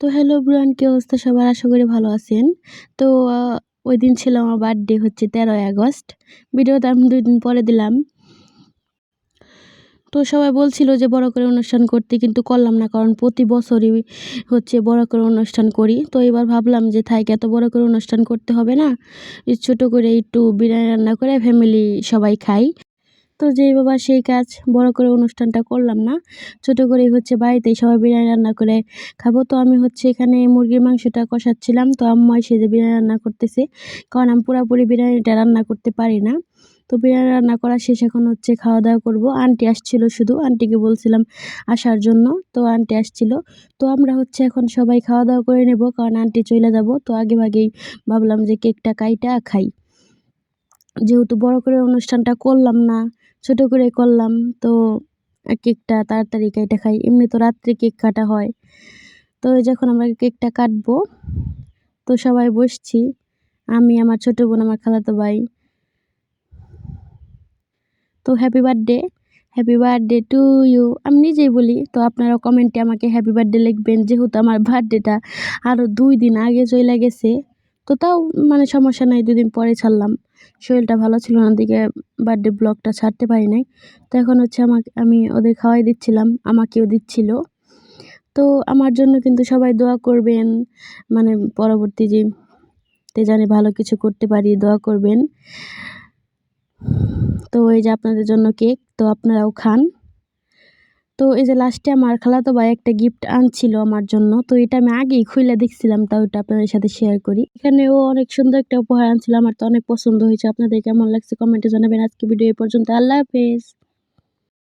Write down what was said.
তো hello everyone, কি অবস্থা সবার? আশা করি ভালো আছেন। তো ওইদিন ছিল আমার বার্থডে, হচ্ছে 13ই আগস্ট। ভিডিওটা আমি 2 দিন পরে দিলাম। তো সবাই বলছিল যে বড় করে অনুষ্ঠান করতে, কিন্তু করলাম না, কারণ প্রতি বছরই হচ্ছে বড় করে অনুষ্ঠান করি। তো এবার ভাবলাম যে থাক, এত বড় করে অনুষ্ঠান করতে হবে না, ছোট করে একটু বিরিয়ানি রান্না করে ফ্যামিলি সবাই খাই। তো যেই বাবা সেই কাজ, বড় করে অনুষ্ঠানটা করলাম না, ছোট করেই হচ্ছে বাড়িতেই সবাই বিরিয়ানি রান্না করে খাবো। তো আমি হচ্ছে এখানে মুরগির মাংসটা কষাচ্ছিলাম, তো আম্মু এসে যে বিরিয়ানি রান্না করতেছে, কারণ আমি পুরোপুরি বিরিয়ানিটা রান্না করতে পারি না। তো বিরিয়ানি রান্না করা শেষ, এখন হচ্ছে খাওয়া দাওয়া করব। আন্টি আসছিল, শুধু আন্টিকে বলছিলাম আসার জন্য, তো আন্টি আসছিল। তো আমরা হচ্ছে এখন সবাই খাওয়া দাওয়া করে নেব, কারণ আন্টি চলে যাব। তো আগে ভাগেই ভাবলাম যে কেকটা কাইটা খাই, যেহেতু বড় করে অনুষ্ঠানটা করলাম না, ছোট করে করলাম। তো কেকটা তাড়াতাড়ি কেটে খাই, এমনি তো রাত্রে কেক কাটা হয়। তো এই যখন আমরা কেকটা কাটবো, তো সবাই বসছি, আমি, আমার ছোট বোন, আমার খালাতো ভাই। তো happy birthday, happy birthday to you আমি নিজেই বলি। তো আপনারা কমেন্টে আমাকে হ্যাপি বার্থডে লিখবেন, যেহেতু আমার বার্থডেটা আরও 2 দিন আগে চলে গেছে। তো তাও মানে সমস্যা নাই, 2 দিন পরে ছাড়লাম, শরীরটা ভালো ছিল না দিকে বার্থডে ব্লগটা ছাড়তে পারি নাই। তো এখন হচ্ছে আমি ওদের খাওয়াই দিচ্ছিলাম, আমাকেও দিচ্ছিল। তো আমার জন্য কিন্তু সবাই দোয়া করবেন, মানে পরবর্তী তে জানি ভালো কিছু করতে পারি, দোয়া করবেন। তো এই যে আপনাদের জন্য কেক, তো আপনারাও খান। তো এই যে লাস্টে আমার খালাতো ভাই একটা গিফট আনছিল আমার জন্য, তো এটা আমি আগেই খুইলা দেখছিলাম, তাও এটা আপনাদের সাথে শেয়ার করি। এখানে ও অনেক সুন্দর একটা উপহার আনছিল, আমার তো অনেক পছন্দ হয়েছে। আপনাদের কেমন লাগছে কমেন্টে জানাবেন। আজকে ভিডিও এই পর্যন্ত, আল্লাহ হাফেজ।